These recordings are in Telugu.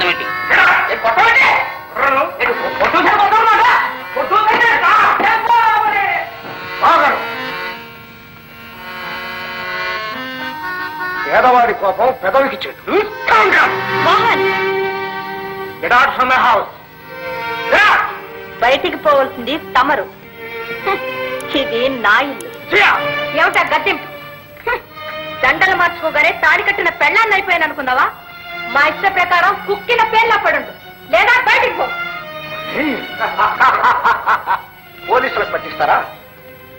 కొట్టమేంటి? పేదవాడి కోపం పెదవికి చెట్టు. బయటికి పోవలసింది తమరు. ఇది నా ఇల్లు. ఏమిటా గద్దెంపు? దండలు మార్చుకోగానే తాడి కట్టిన పెళ్ళాన్ని అయిపోయాను అనుకున్నావా? మా ఇష్ట ప్రకారం కుక్కిన పేర్ల పడుండు, లేదా బయటికి పో. పోలీసులకు పట్టిస్తారా?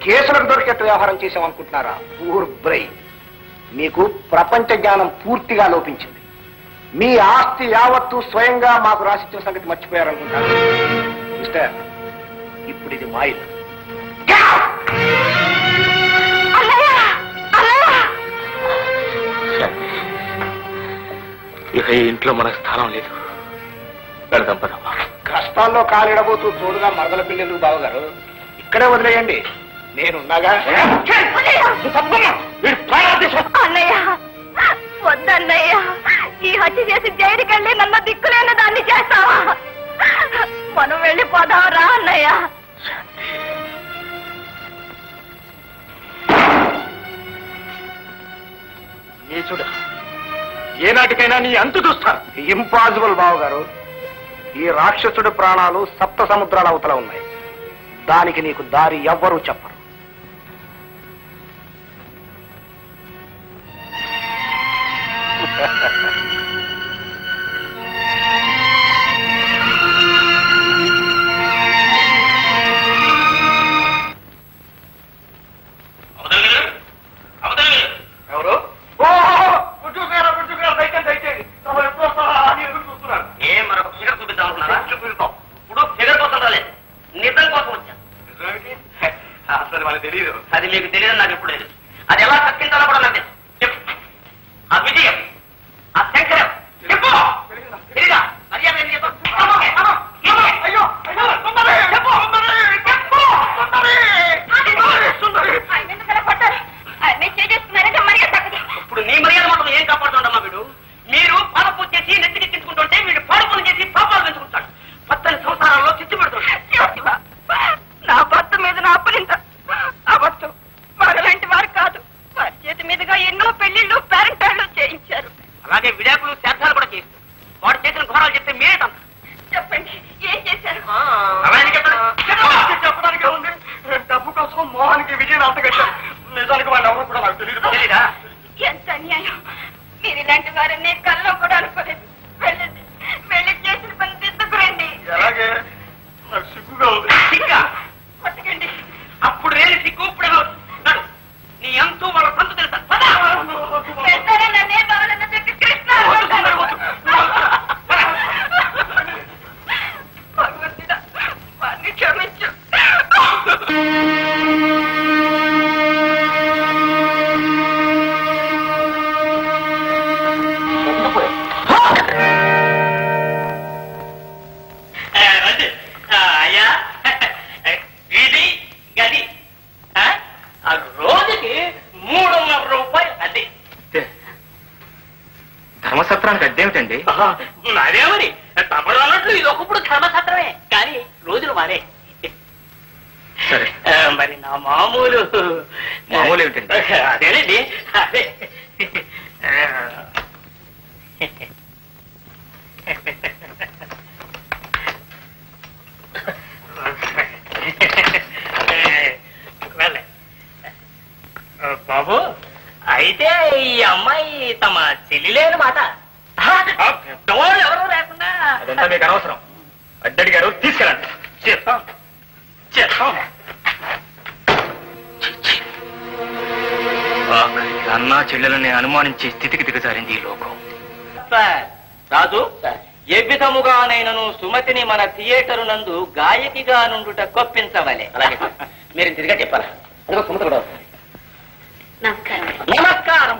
కేసులకు దొరికేట్టు వ్యవహారం చేసామనుకుంటున్నారా? Poor brain. మీకు ప్రపంచ జ్ఞానం పూర్తిగా లోపించింది. మీ ఆస్తి యావత్తు స్వయంగా మాకు రాసిచ్చిన సంగతి మర్చిపోయారనుకుంటారు. మిస్టర్, ఇప్పుడు ఇది మా ఇల్లు. ఇక ఈ ఇంట్లో మనకు స్థానం లేదు. వెళదాం పదమ్మా. కష్టాల్లో కాలిడబోతూ తోడుగా మరదల పిల్లలు బావగారు, ఇక్కడే వదిలేయండి, నేనున్నాగా. అన్నయ్య వద్దన్నయ్య, ఈ హత్య చేసి జైలుకి వెళ్ళి నన్ను దిక్కులేని దాన్ని చేస్తావా? మనం వెళ్ళిపోదాం రా అన్నయ్య. నీచుడా, ఏనాటికైనా నీ అంతు చూస్తాను. ఇంపాసిబుల్ బావగారు. ఈ రాక్షసుడి ప్రాణాలు సప్త సముద్రాల అవతల ఉన్నాయి. దానికి నీకు దారి ఎవ్వరూ చెప్పరు. ఎవరు? ఏం మరొక ఫిగర్ చూపిద్దాం అనుకున్నారా? చూపిస్తాం. ఇప్పుడు ఫిగర్ కోసం రాలేదు, నిజం కోసం వచ్చా. అసలు మనకు తెలియదు. అది మీకు తెలియదు, నాకు ఎప్పుడు లేదు. అది ఎలా తక్కించాలో కూడా నాకు తెలుసు. ఆ విజయం, ఆ శంకరం చెప్పు. తెలియదా? మర్యాద ఏం చెప్పు. ఇప్పుడు నీ మర్యాద మాత్రం ఏం కాపాడుతుండమ్మా వీడు. మీరు పాప పూజ చేసి నెత్తికెక్కించుకుంటుంటే వీడు పాడుపులు చేసి పాపాలు పెంచుకుంటాడు. పచ్చని సంసారాల్లో చిచ్చు పెడుతుంటాడు. నా భర్త మీద నా అప్పనింత అబద్ధం. మరలాంటి వారు కాదు, వారి చేతి మీదుగా ఎన్నో పెళ్లిళ్ళు పేరెంటాళ్ళు చేయించారు. అలాగే విడాకులు శార్థాలు కూడా చేస్తారు. వాడు చేసిన ఘోరాలు చెప్తే మీరేటం. చెప్పండి, ఏం చేశారు? చెప్పడానికి ఉంది. డబ్బు కోసం మోహన్కి విజయం అంతగట్టారు. నిజానికి వాళ్ళు ఎవరు కూడా నాకు తెలియదు. తెలీదా? ఎంత అన్యాయం! మీరు ఇలాంటి వారిని కల్లో కూడా అనుకోలేదు. వెళ్ళండి, వెళ్ళి చేసిన పని దిద్దుకురండి. అలాగే నాకు సిగ్గుగా ఉంది. సిగ్గా? కొట్టకండి. అప్పుడు రేని సిగ్గు ఇప్పుడు నడు. నీ అంతూ వాళ్ళ సంతు తెలుసా? వెళ్తారా నన్నే బాగాలన్న చెప్పి కృష్ణ భగవంతుడా, వారిని క్షమించు. అయ్యా, ఇది గది రోజుకి 300 రూపాయలు అది. ధర్మసత్రానికి అడ్డేమిటండి? అదే మరి తమరు అన్నట్లు ఇది ఒకప్పుడు ధర్మసత్రమే, కానీ రోజులు మారే. సరే, మరి నా మామూలు ఏమిటండి? అదేనండి, అదే బాబు, అయితే ఈ అమ్మాయి తమ చెల్లిలేని మాట. పెద్దవాళ్ళు ఎవరు లేకుండా. అదంతా మీకు అనవసరం. అడ్డడిగారు, తీసుకెళ్ళండి. చేస్తాం చేస్తాం. ఆఖరికి అన్నా చెల్లెలని అనుమానించే స్థితికి దిగజారింది ఈ లోకం. రాజు, ఏ విధముగానైనను సుమతిని మన థియేటరు నందు గాయకిగా నుండుట కొప్పించవలే. అలాగే మీరు తిరిగా చెప్పాలా? అదిగో సుమతి కూడా వస్తుంది. నమస్కారం.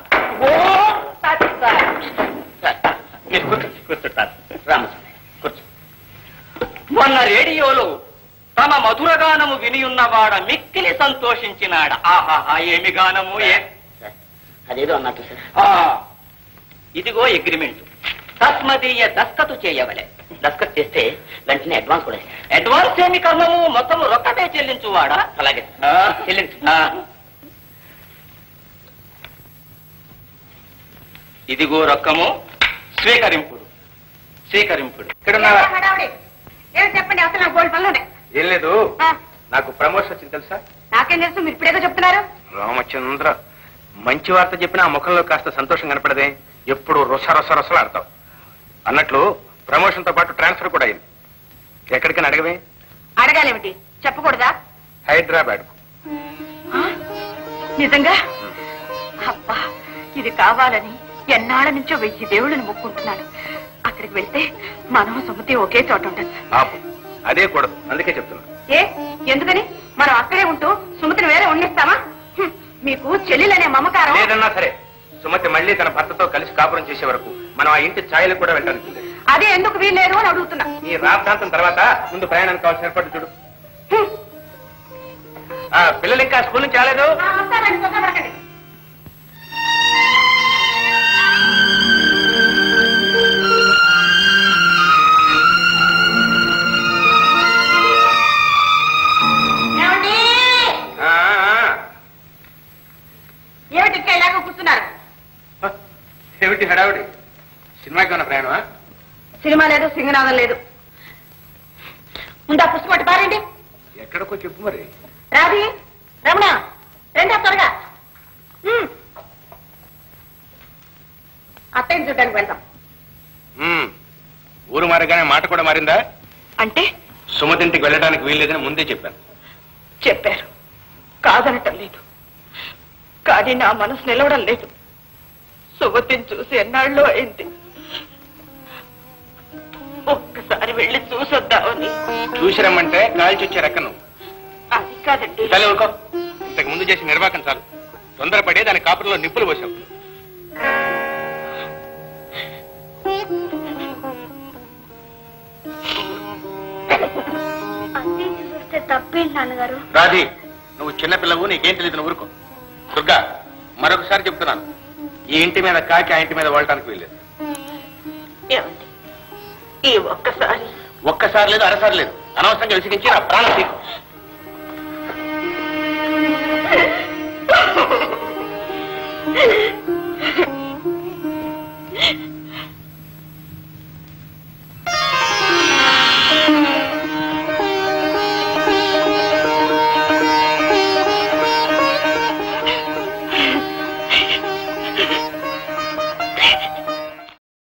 మీరు కూర్చుంటారు. రామస్వామి కూర్చో. మొన్న రేడియోలో తమ మధురగానము వినియున్నవాడ మిక్కిలి సంతోషించినాడ. ఆహాహా, ఏమి గానము! అదేదో అన్నట్టు సార్. ఇదిగో అగ్రిమెంట్. తస్మదీయ దస్కతు చేయవలే. దస్కత్ చేస్తే వెంటనే అడ్వాన్స్ కూడా అడ్వాన్స్ ఏమి కర్మము, మొత్తం రొక్కటే చెల్లించువాడా? అలాగే చెల్లించు. ఇదిగో రొక్కము, స్వీకరింపుడు. ఇక్కడ చెప్పండి, అసలు నాకు గోల్డ్ పనులు ఏం లేదు, నాకు ప్రమోషన్ వచ్చింది తెలుసా? నాకేం తెలుసు, మీరు ఇప్పుడేదో చెప్తున్నారు. రామచంద్ర, మంచి వార్త చెప్పినా ఆ ముఖంలో కాస్త సంతోషం కనపడదే. ఎప్పుడు రొసలాడతావు అన్నట్లు ప్రమోషన్ తో పాటు ట్రాన్స్ఫర్ కూడా అయింది. ఎక్కడికైనా అడగవే? అడగాలేమిటి, చెప్పకూడదా? హైదరాబాద్. నిజంగా? అబ్బా, ఇది కావాలని ఎన్నాళ్ళ నుంచో 1000 దేవుళ్ళని మొక్కుంటున్నాను. అక్కడికి వెళ్తే మనం సుమతి ఒకే చోట ఉండదు. అదే కూడదు, అందుకే చెప్తున్నా. ఎందుకని? మనం అక్కడే ఉంటూ సుమతిని వేరే ఉండిస్తామా? మీకు చెల్లెలనే మమకారం లేదన్నా సరే, సుమతి మళ్ళీ తన భర్తతో కలిసి కాపురం చేసే వరకు మనం ఆ ఇంటి ఛాయలు కూడా వెళ్ళడానికి. అదే ఎందుకు వీల్లేదు అని అడుగుతున్నా. ఈ రాద్ధాంతం తర్వాత ముందు ప్రయాణానికి కావాల్సిన ఏర్పాటు చూడు. పిల్లలు ఇంకా స్కూల్ నుంచి రాలేదు. ఏమిటి ఇక్కడ ఇలాగ కూర్చున్నారు? ఏమిటి హడావిడి? సినిమాకి ఉన్న ప్రయాణమా? సినిమా లేదు, సింగనాదం లేదు. ముందు ఆ పుస్తకం పట్టి పారండి. ఎక్కడికో చెప్పు మరి. రాధి, రమణ, రెండో త్వరగా. అత్తయ్యని చూడడానికి వెళ్తాం. ఊరు మారగానే మాట కూడా మారిందా? అంటే సుమతింటికి వెళ్ళడానికి వీల్లేదని ముందే చెప్పాను. చెప్పారు, కాదనటం లేదు. కానీ నా మనసు నిలవడం లేదు. సుమతిని చూసి ఎన్నాళ్ళు అయింది. ఒక్కసారి వెళ్ళి చూసొద్దామని. చూసిరమ్మంటే కాల్చి వచ్చే రెక్కను. అది కాదండి. తల్లి ఊరుకో, ఇంతకు ముందు చేసి నిర్వాకం చాలు. తొందరపడే దాని కాపురంలో నిప్పులు పోసావు. తప్పేంటి నాన్నగారు? రాధి, నువ్వు చిన్నపిల్లవు, నీకేం తెలియదు, ఊరుకో. దుర్గా, మరొకసారి చెప్తున్నాను, ఈ ఇంటి మీద కాకి ఆ ఇంటి మీద వాడటానికి వీల్లేదు. ఏమండి, ఈ ఒక్కసారి లేదు, అరసారి లేదు. అనవసరంగా విసిగించి నా ప్రాణం తీకు.